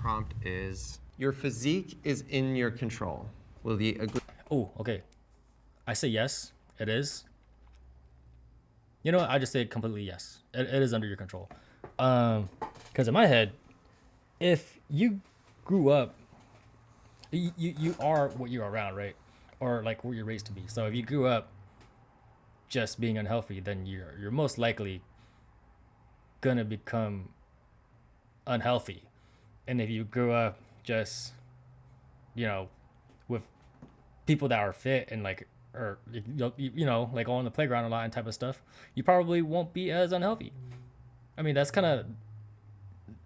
prompt is, your physique is in your control. Will the agree? Oh, okay. I say yes, it is. You know what? I just say completely yes. It is under your control. Because in my head, if you grew up, you are what you're around, right? Or like what you're raised to be. So if you grew up just being unhealthy, then you're most likely gonna become unhealthy. And if you grew up just, with people that are fit and like, or like on the playground a lot and type of stuff, you probably won't be as unhealthy. I mean, that's kind of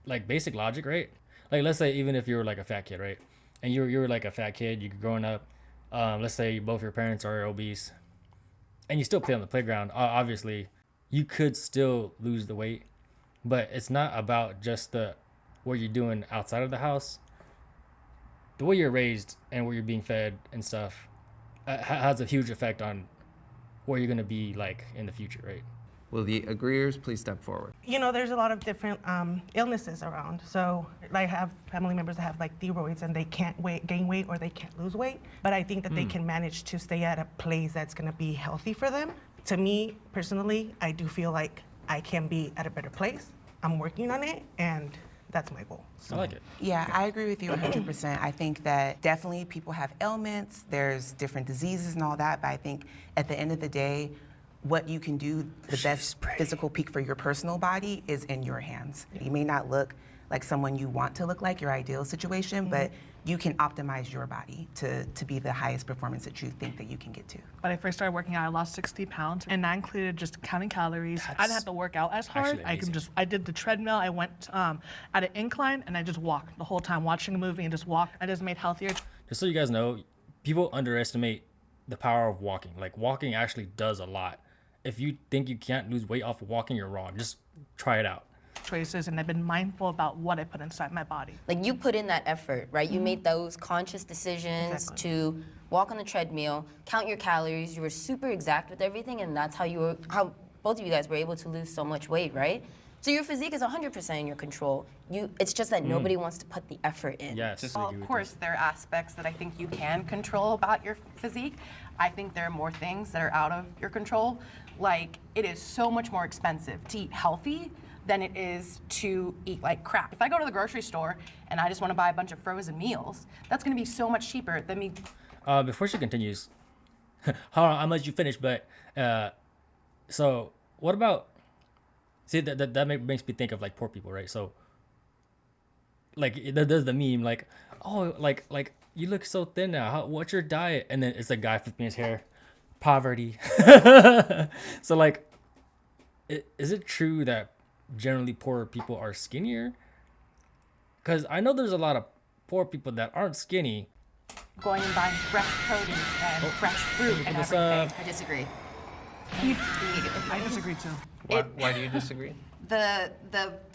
like basic logic, right? Like, let's say even if you're like a fat kid, right? And you're like a fat kid, you're growing up. Let's say both your parents are obese, and you still play on the playground. Obviously, you could still lose the weight, but it's not about just the what you're doing outside of the house. The way you're raised and where you're being fed and stuff has a huge effect on where you're gonna be like in the future, right? Will the agreeers please step forward? You know, there's a lot of different illnesses around. So I have family members that have like thyroids and they can't gain weight or they can't lose weight. But I think that they can manage to stay at a place that's gonna be healthy for them. To me, personally, I do feel like I can be at a better place. I'm working on it, and that's my goal. I like it. Yeah, I agree with you 100%. I think that definitely people have ailments, there's different diseases and all that, but I think at the end of the day, what you can do, the best physical peak for your personal body is in your hands. You may not look like someone you want to look like, your ideal situation, but you can optimize your body to be the highest performance that you think that you can get to. When I first started working out, I lost 60 pounds, and that included just counting calories. I didn't have to work out as hard. I did the treadmill. I went at an incline, and I just walked the whole time, watching a movie and just walked. I just made healthier. Just so you guys know, people underestimate the power of walking. Like, walking actually does a lot. If you think you can't lose weight off of walking, you're wrong. Just try it out. Choices, and I've been mindful about what I put inside my body. Like, you put in that effort, right? You made those conscious decisions to walk on the treadmill, count your calories. You were super exact with everything, and that's how both of you guys were able to lose so much weight, right? So your physique is 100% in your control. It's just that nobody wants to put the effort in. Yes. Well, of course, there are aspects that I think you can control about your physique. I think there are more things that are out of your control. Like, it is so much more expensive to eat healthy than it is to eat like crap. If I go to the grocery store and I just want to buy a bunch of frozen meals, that's going to be so much cheaper than me. Before she continues, hold on, I'll let you finish, but so what about, see, that makes me think of like poor people, right? So like there's the meme like, oh, like you look so thin now, what's your diet? And then it's a guy flipping his hair, poverty. So like, is it true that generally poorer people are skinnier? Because I know there's a lot of poor people that aren't skinny. Going and buying fresh produce and fresh fruit and everything. I disagree. I disagree too. Why do you disagree? The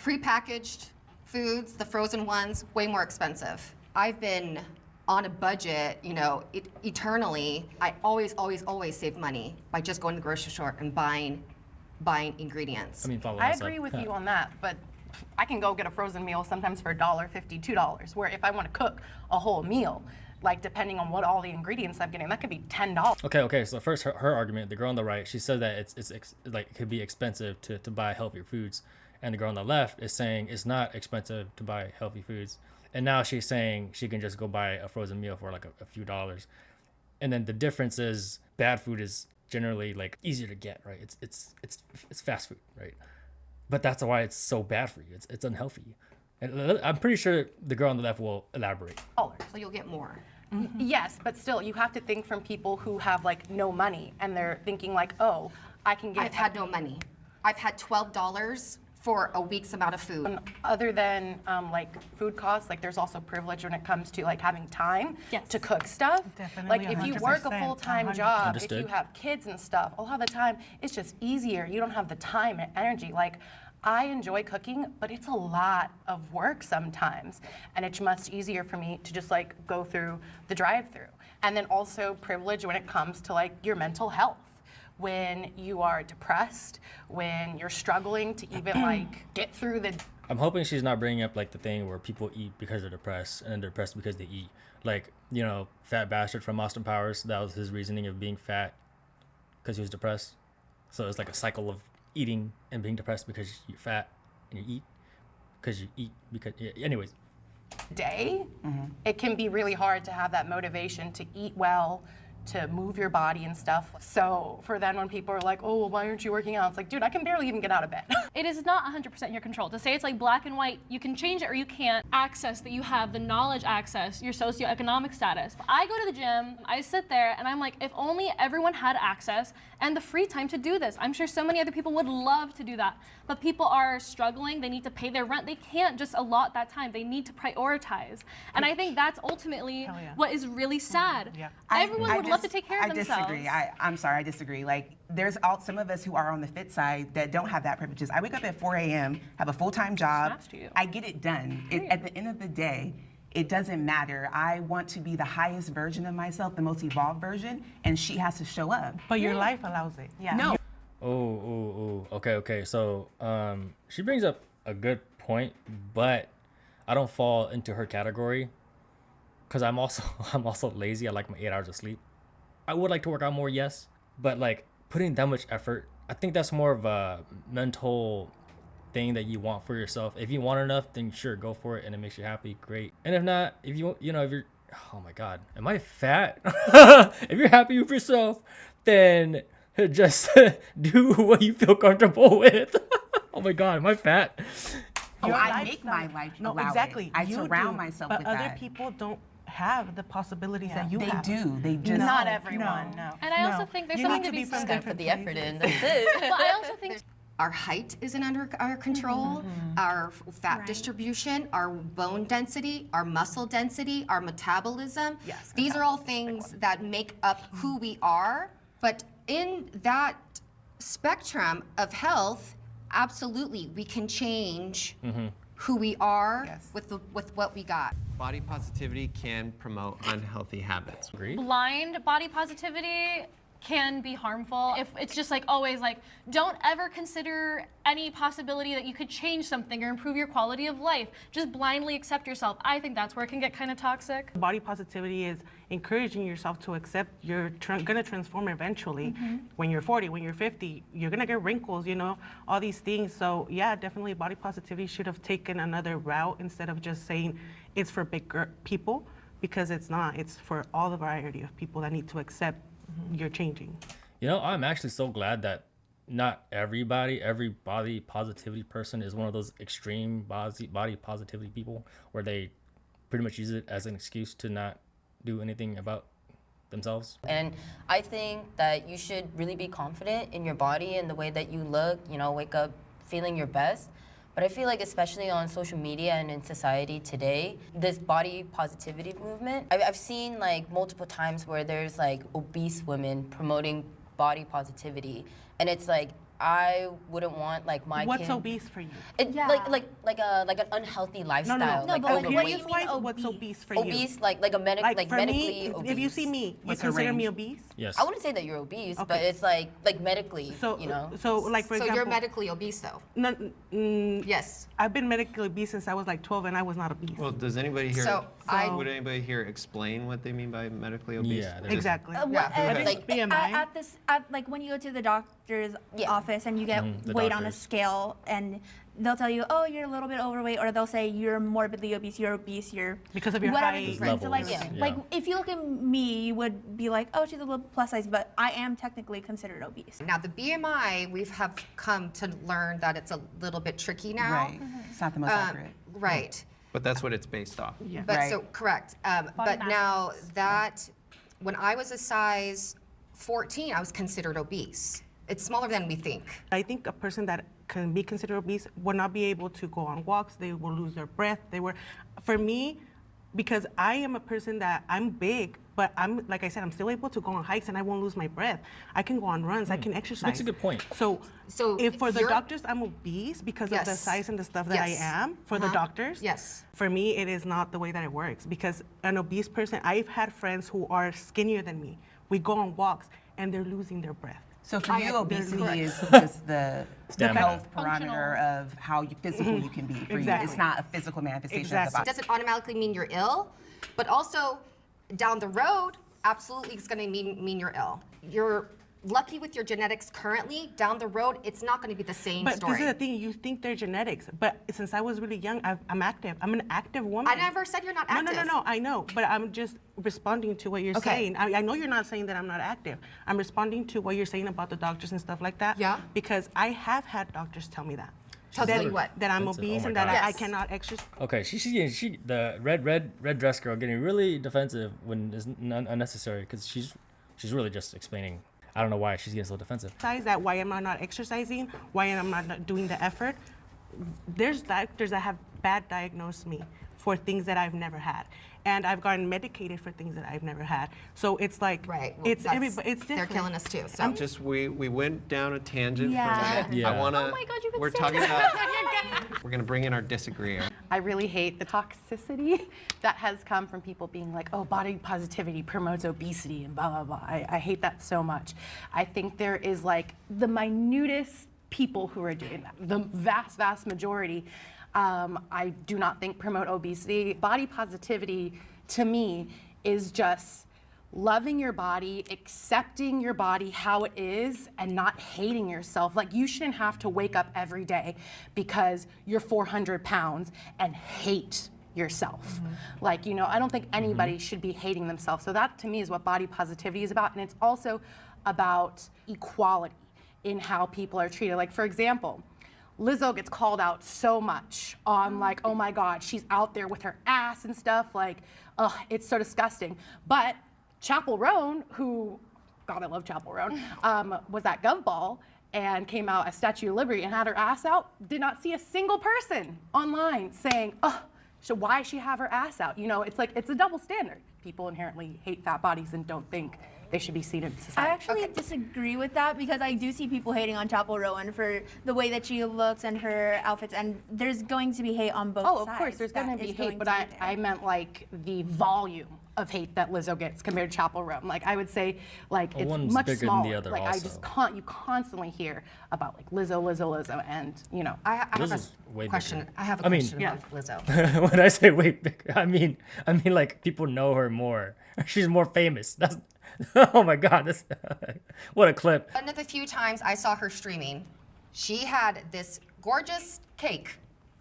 prepackaged foods, the frozen ones, way more expensive. I've been on a budget, eternally. I always save money by just going to the grocery store and buying ingredients. I agree with you on that, but I can go get a frozen meal sometimes for $1.50, $2, where if I want to cook a whole meal, like depending on what all the ingredients I'm getting, that could be $10. Okay. So first, her argument, the girl on the right, she said that it's like it could be expensive to buy healthier foods, and the girl on the left is saying it's not expensive to buy healthy foods. And now she's saying she can just go buy a frozen meal for like a few dollars. And then the difference is bad food is generally like easier to get, right? It's fast food, right? But that's why it's so bad for you. It's unhealthy. And I'm pretty sure the girl on the left will elaborate. So you'll get more. Yes, but still, you have to think from people who have like no money and they're thinking like, oh, I can get. I've had no money. I've had $12 for a week's amount of food. Other than like food costs, like there's also privilege when it comes to like having time to cook stuff. Definitely, Like if you work a 100%, full-time job, Understood. if you have kids and stuff, a lot of the time it's just easier. You don't have the time and energy. Like I enjoy cooking, but it's a lot of work sometimes. And it's much easier for me to just like go through the drive-through. And then also privilege when it comes to like your mental health. When you are depressed, when you're struggling to even like get through the I'm hoping she's not bringing up like the thing where people eat because they're depressed and then they're depressed because they eat. Like, you know, Fat Bastard from Austin Powers, that was his reasoning of being fat because he was depressed. So it's like a cycle of eating and being depressed because you're fat, and you eat because you eat because, yeah, anyways. Day, it can be really hard to have that motivation to eat well, to move your body and stuff. So for then when people are like, oh, well, why aren't you working out? It's like, dude, I can barely even get out of bed. It is not 100% in your control. To say it's like black and white, you can change it or you can't. Access that you have, the knowledge access, your socioeconomic status. I go to the gym, I sit there, and I'm like, if only everyone had access and the free time to do this. I'm sure so many other people would love to do that. But people are struggling, they need to pay their rent. They can't just allot that time. They need to prioritize. And I think that's ultimately what is really sad. Yeah. Everyone would love to take care of themselves. I disagree. I'm sorry, I disagree. Like, there's some of us who are on the fit side that don't have that privileges. I wake up at 4 a.m., have a full-time job. Snaps to you. I get it done. At the end of the day, it doesn't matter. I want to be the highest version of myself, the most evolved version, and she has to show up. But your life allows it. Yeah. No. Okay. So, she brings up a good point, but I don't fall into her category because I'm also lazy. I like my 8 hours of sleep. I would like to work out more, yes, but like putting that much effort, I think that's more of a mental thing that you want for yourself. If you want enough, then sure, go for it, and it makes you happy, great. And if not, if you're, oh my God, am I fat? If you're happy with yourself, then just do what you feel comfortable with. Oh my God, am I fat? Oh, Your I make my lifestyle. life No, allow it. exactly. I You surround do, myself but with other that. people don't have the possibilities that you They have. do. They just Not No, everyone, no. And I also No. think there's You something need to be from said. Gotta put the effort in. That's it. But I also think Our height isn't under our control, our fat distribution, our bone density, our muscle density, our metabolism. Yes, These are all things that make up who we are. But in that spectrum of health, absolutely, we can change who we are Yes. with what we got. Body positivity can promote unhealthy habits. Agree? blind body positivity can be harmful. If it's just like always like, don't ever consider any possibility that you could change something or improve your quality of life. Just blindly accept yourself. I think that's where it can get kind of toxic. Body positivity is encouraging yourself to accept you're gonna transform eventually. When you're 40, when you're 50, you're gonna get wrinkles, all these things. So yeah, definitely body positivity should have taken another route instead of just saying it's for bigger people, because it's not. It's for all the variety of people that need to accept you're changing. I'm actually so glad that not every body positivity person is one of those extreme body positivity people where they pretty much use it as an excuse to not do anything about themselves. And I think that you should really be confident in your body and the way that you look, wake up feeling your best. But I feel like especially on social media and in society today, this body positivity movement, I've seen like multiple times where there's like obese women promoting body positivity. And it's like, I wouldn't want like my What's kid. obese for you? It, Yeah. like an unhealthy lifestyle. No, Like but overweight. what do you mean Obese-wise, what's obese for you? Obese, like for For medically me, obese. if you see me, you What's her consider me range? obese? Yes. I wouldn't say that you're obese, but Okay. it's like medically, So, like for So example, you're medically obese, though? no, Yes. I've been medically obese since I was like 12, and I was not obese. Well, does anybody here? So I- would anybody here explain what they mean by medically obese? Yeah, there's- Exactly. Like, BMI. Like when you go to the doctor's Yeah. office and you get the weight on a doctors. scale and they'll tell you, oh, you're a little bit overweight, or they'll say you're morbidly obese, you're Because of your whatever height. difference. So like, Levels, yeah. like if you look at me, you would be like, oh, she's a little plus size, but I am technically considered obese. Now, the BMI, we've have come to learn that it's a little bit tricky now. Right. It's not the most accurate. Right. But that's what it's based off. Yeah. But Right. so, correct. But mass now that, when I was a size 14, I was considered obese. It's smaller than we think. I think a person that can be considered obese will not be able to go on walks. They will lose their breath. For me, because I am a person that I'm big, but I'm, like I said, I'm still able to go on hikes and I won't lose my breath. I can go on runs. I can exercise. That's a good point. So if for the you're- doctors I'm obese because of the Yes. size and the stuff that I Yes. am, for the Uh-huh. doctors, Yes. for me it is not the way that it works, because an obese person, I've had friends who are skinnier than me. We go on walks and they're losing their breath. So for you, obesity correct. is just the Stamina. health Functional. parameter of how physical you can be. For you, it's not a physical manifestation of the Exactly. body. Doesn't automatically mean you're ill, but also down the road, absolutely it's going to mean you're ill. You're lucky with your genetics currently. Down the road, it's not going to be the same But story. this is the thing, you think they're genetics, but since I was really young, I'm active. I'm an active woman. I never said you're not active. No, I know, but I'm just responding to what you're Okay. saying. I know you're not saying that I'm not active. I'm responding to what you're saying about the doctors and stuff like that. Yeah. Because I have had doctors tell me that. Tell you what? That I'm Expensive. obese Oh my and that God. I Yes. cannot exercise. Okay, the red dress girl getting really defensive when it's unnecessary because she's really just explaining. I don't know why she's getting so defensive. That why am I not exercising? Why am I not doing the effort? There's doctors that have bad diagnosed me for things that I've never had, and I've gotten medicated for things that I've never had. So it's like Right. Well, it's everybody. It's different. They're killing us too. So. Just we went down a tangent Yeah. from that. Yeah. I want to. Oh my God, you could We're say talking that. about. We're gonna bring in our disagreeer. I really hate the toxicity that has come from people being like, oh, body positivity promotes obesity and blah, blah, blah. I hate that so much. I think there is like the minutest people who are doing that, the vast, vast majority. I do not think promote obesity. Body positivity to me is just loving your body, accepting your body how it is, and not hating yourself. Like, you shouldn't have to wake up every day because you're 400 pounds and hate yourself. Like, you know, I don't think anybody should be hating themselves. So that to me is what body positivity is about. And it's also about equality in how people are treated. Like, for example, Lizzo gets called out so much on like, oh my God, she's out there with her ass and stuff. Like, ugh, it's so disgusting. But Chapel Roan, who, God, I love Chapel Roan, was at Gov Ball and came out as Statue of Liberty and had her ass out. Did not see a single person online saying, oh, so why she have her ass out? You know, it's like, it's a double standard. People inherently hate fat bodies and don't think they should be seen in I society. actually disagree with that because I do see people hating on Chapel Rowan for the way that she looks and her outfits, and there's going to be hate on both Oh, sides. of course, there's That going to be is going hate, but to I be there. meant like the volume of hate that Lizzo gets compared to Chapel Roan. Like, I would say, like, Well, it's one's much bigger than smaller. the other Like, I also. just you constantly hear about like Lizzo, and you know. I have Lizzo's way a question. bigger. I have a I mean- question Yeah. about Lizzo. When I say way bigger, I mean like people know her more. She's more famous. That's oh my God, that's what a clip. One of the few times I saw her streaming, she had this gorgeous cake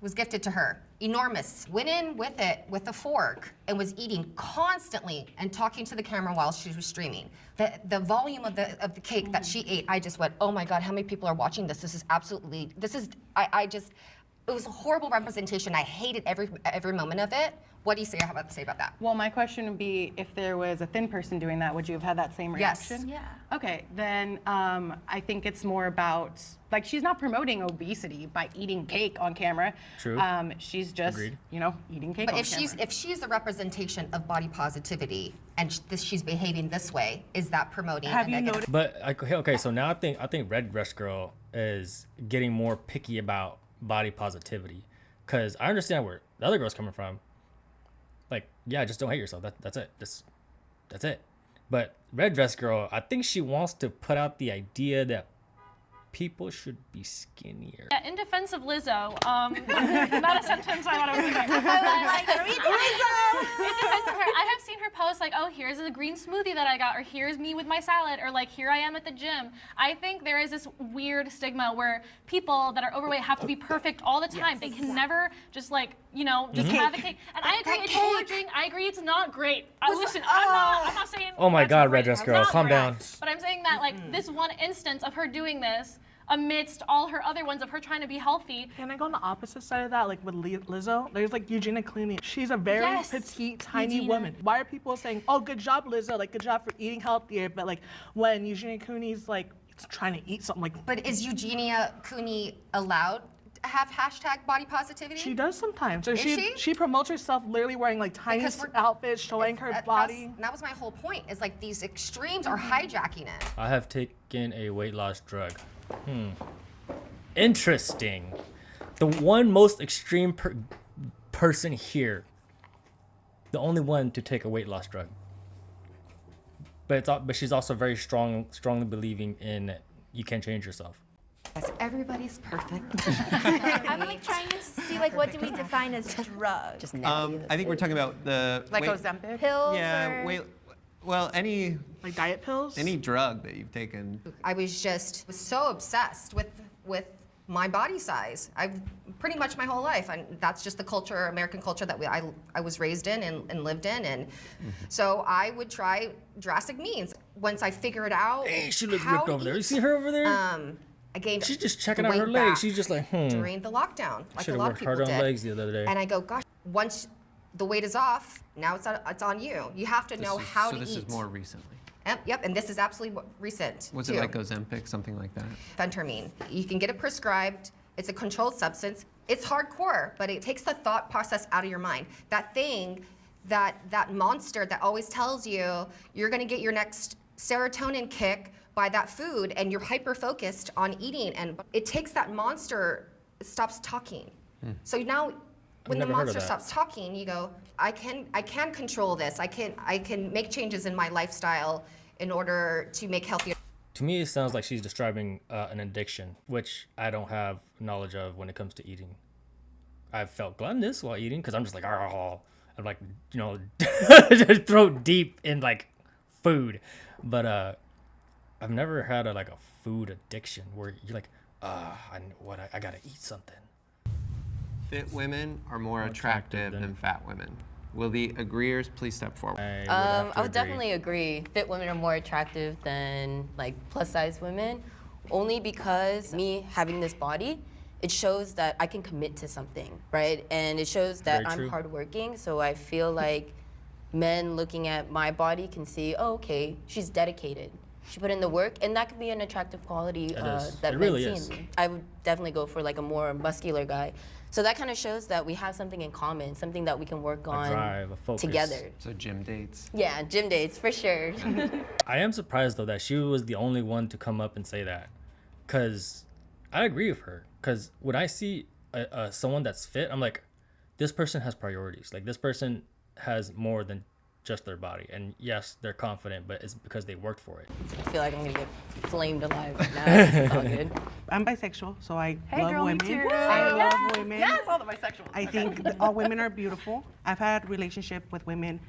was gifted to her, enormous. Went in with it with a fork and was eating constantly and talking to the camera while she was streaming. The volume of the cake that she ate, I just went, oh my God, how many people are watching this? This is absolutely, it was a horrible representation. I hated every moment of it. What do you say about that? Well, my question would be, if there was a thin person doing that, would you have had that same Yes. reaction? Yeah. Okay, then I think it's more about, like, she's not promoting obesity by eating cake on camera. True. She's just, Agreed. you know, eating cake But on if camera. she's the representation of body positivity and she's behaving this way, is that promoting Have a you negative? noticed? But okay, so now I think Red Dress Girl is getting more picky about body positivity, because I understand where the other girl's coming from. Like, yeah, just don't hate yourself. That's it. That's it. But Red Dress Girl, I think she wants to put out the idea that people should be skinnier. Yeah, in defense of Lizzo, not a sentence I want to read. In defense of her, I have seen her post like, oh, here's a green smoothie that I got, or here's me with my salad, or like, here I am at the gym. I think there is this weird stigma where people that are overweight have to be perfect all the time. They can never just like, you know, just have a cake. And I agree it's gorging. I agree it's not great. Listen, I'm not saying. Oh my that's God, great. Red Dress It's Girl, not calm great. down. But I'm saying that like this one instance of her doing this amidst all her other ones of her trying to be healthy. Can I go on the opposite side of that, like with Lizzo? There's like Eugenia Clooney. She's a very Yes, petite, tiny Eugenia. woman. Why are people saying, "Oh, good job, Lizzo"? Like, good job for eating healthier. But like when Eugenia Clooney's like trying to eat something, like But is Eugenia Cooney allowed to have hashtag body positivity? she does sometimes. So Is she? she promotes herself literally wearing like tiny Because we're- outfits, showing her body. That was my whole point. Is like these extremes are hijacking it. I have taken a weight loss drug. Interesting. The one most extreme person here. The only one to take a weight loss drug. But she's also very strongly believing in you can't change yourself. Yes, everybody's perfect. I'm like trying to see like what do we define as drugs? Just now. I think we're talking about the Like wait, Ozempic? Pills Yeah, or wait. Well, any Like diet pills? drug that you've taken. I was so obsessed with my body size. I've pretty much my whole life, and that's just the culture, American culture that I was raised in and lived in, and so I would try drastic means. Once I figured out Hey, she looks how ripped to over there. You eat, see her over there? I gained She's just checking the out her weight legs. back She's just like, during the lockdown, like a Should have lot of worked people harder on did. legs the other day. And I go, gosh, once the weight is off, now it's on you. You have to know how to this eat. is more recently. Yep, and this is absolutely recent. Was too. it like Ozempic, something like that? Phentermine. You can get it prescribed. It's a controlled substance. It's hardcore, but it takes the thought process out of your mind. That thing, that monster that always tells you you're gonna get your next serotonin kick by that food, and you're hyper focused on eating, and it takes that monster, it stops talking. So now, when the never heard of monster that. stops talking, you go, I can control this. I can make changes in my lifestyle in order to make healthier. To me, it sounds like she's describing an addiction, which I don't have knowledge of when it comes to eating. I've felt gluttonous while eating because I'm just like, oh, I'm like, throat deep in like food. But I've never had a food addiction where you're like, I gotta eat something. Fit women are more attractive than fat women. Will the agreeers please step forward? I would definitely agree. Fit women are more attractive than like plus size women, only because me having this body, it shows that I can commit to something, right? And it shows that Very I'm true. hardworking. So I feel like men looking at my body can see, oh, okay, she's dedicated. She put in the work, and that could be an attractive quality is. that It men really see is. in me. I would definitely go for like a more muscular guy. So that kind of shows that we have something in common, something that we can work on drive, a focus. together. So gym dates. Yeah, gym dates for sure. I am surprised though that she was the only one to come up and say that, because I agree with her. Because when I see someone that's fit, I'm like, this person has priorities. Like this person has more than just their body. And yes, they're confident, but it's because they worked for it. I feel like I'm gonna get flamed alive right now. It's all good. I'm bisexual, so I love girl, me women. too. I love women. Yes, all the bisexuals. I think that all women are beautiful. I've had relationship with women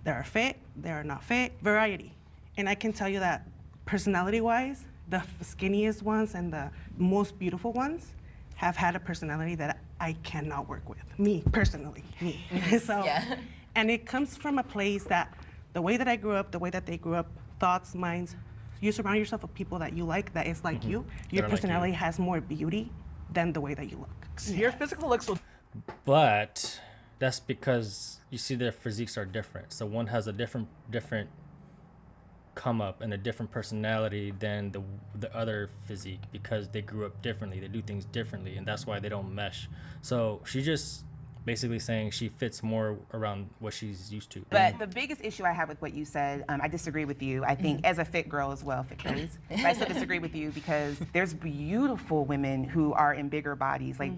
that are fit, that are not fit, variety. And I can tell you that personality-wise, the skinniest ones and the most beautiful ones have had a personality that I cannot work with. Me, personally, me. So, Yeah. and it comes from a place that the way that I grew up, the way that they grew up, thoughts, minds, you surround yourself with people that you like, that is like you. Your They're like personality you. has more beauty than the way that you look. Your physical looks will But that's because you see their physiques are different. So one has a different come up and a different personality than the other physique because they grew up differently. They do things differently, and that's why they don't mesh. So she just basically saying she fits more around what she's used to. But the biggest issue I have with what you said, I disagree with you. I think as a fit girl as well, fit girlies, but I still disagree with you because there's beautiful women who are in bigger bodies. Like,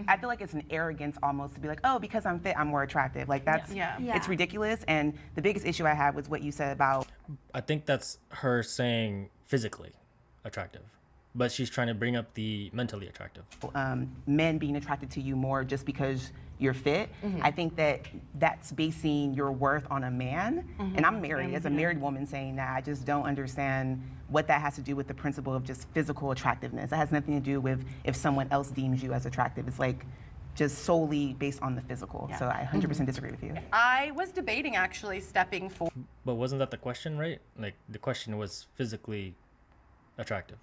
I feel like it's an arrogance almost to be like, oh, because I'm fit, I'm more attractive. Like that's, Yeah. it's ridiculous. And the biggest issue I have was what you said about I think that's her saying physically attractive, but she's trying to bring up the mentally attractive. men being attracted to you more just because you're fit. I think that that's basing your worth on a man. And I'm married, as a married woman saying that, I just don't understand what that has to do with the principle of just physical attractiveness. It has nothing to do with if someone else deems you as attractive. It's like just solely based on the physical. So I 100% disagree with you. I was debating actually stepping forward. But wasn't that the question, right? Like the question was physically attractive.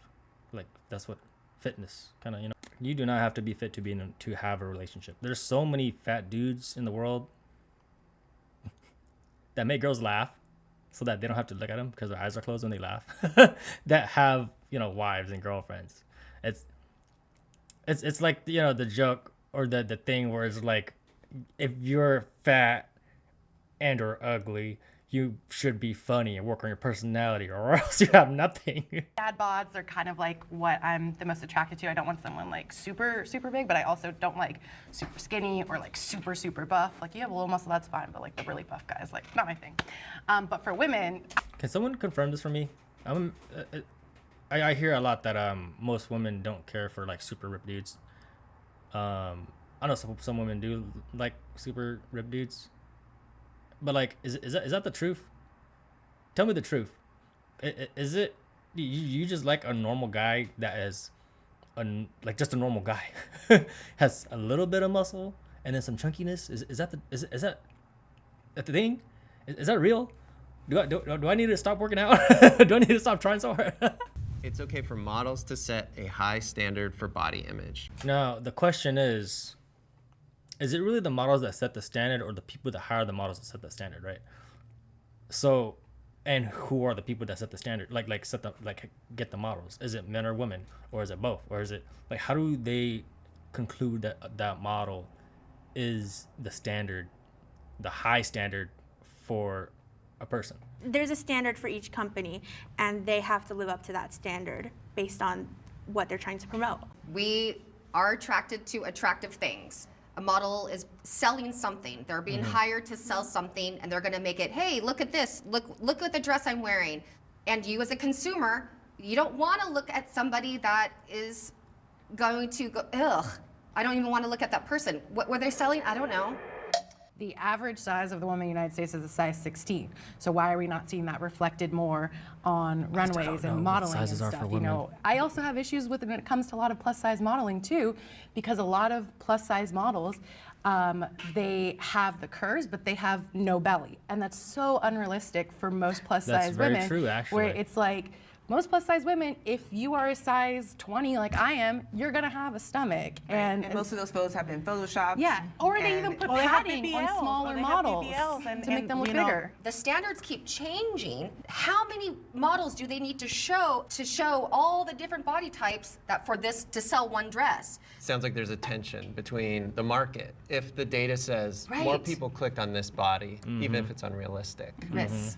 Like that's what fitness kind of, you do not have to be fit to have a relationship. There's so many fat dudes in the world that make girls laugh so that they don't have to look at them because their eyes are closed when they laugh. That have, wives and girlfriends. It's like, the joke or the thing where it's like, if you're fat and or ugly, you should be funny and work on your personality or else you have nothing. Dad bods are kind of like what I'm the most attracted to. I don't want someone like super, super big, but I also don't like super skinny or like super, super buff. Like you have a little muscle, that's fine, but like the really buff guys, like not my thing. But for women, Can someone confirm this for me? I hear a lot that most women don't care for like super ripped dudes. I know some women do like super ripped dudes, but like, is that the truth? Tell me the truth. Is it you just like a normal guy that is like just a normal guy has a little bit of muscle and then some chunkiness? Is that the thing? Is that real? Do I need to stop working out? Do I need to stop trying so hard? It's okay for models to set a high standard for body image. Now, the question is it really the models that set the standard or the people that hire the models that set the standard, right? So, and who are the people that set the standard? Like get the models? Is it men or women? Or is it both? Or is it, like, how do they conclude that that model is the standard, the high standard for a person? There's a standard for each company, and they have to live up to that standard based on what they're trying to promote. We are attracted to attractive things. A model is selling something. They're being hired to sell something, and they're going to make it, hey, look at this. Look at the dress I'm wearing. And you as a consumer, you don't want to look at somebody that is going to go, ugh, I don't even want to look at that person. What were they selling? I don't know. The average size of the woman in the United States is a size 16. So why are we not seeing that reflected more on runways and modeling and stuff? You know, I also have issues with it when it comes to a lot of plus size modeling too, because a lot of plus size models, they have the curves, but they have no belly, and that's so unrealistic for most plus size women. That's very true, actually. Where it's like, most plus size women, if you are a size 20 like I am, you're gonna have a stomach. And most of those photos have been photoshopped. Yeah, or they even put padding on BBLs, smaller models to make them look bigger. The standards keep changing. How many models do they need to show all the different body types that for this to sell one dress? Sounds like there's a tension between the market. If the data says more Right. people clicked on this body, even if it's unrealistic, Yes.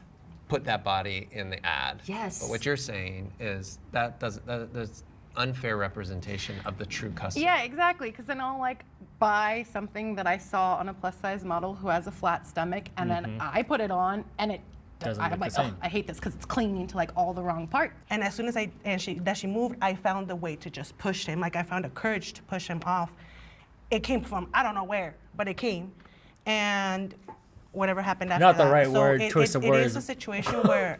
put that body in the ad. Yes. But what you're saying is that's unfair representation of the true customer. Yeah, exactly. Because then I'll like buy something that I saw on a plus size model who has a flat stomach, and then I put it on, and it Doesn't I'm look like, the same. "Oh, I hate this because it's clinging to like all the wrong parts. And as soon as she moved, I found a way to just push him. Like I found the courage to push him off. It came from I don't know where, but it came, and whatever happened after Not the that. right So word, choice of it words. is a situation where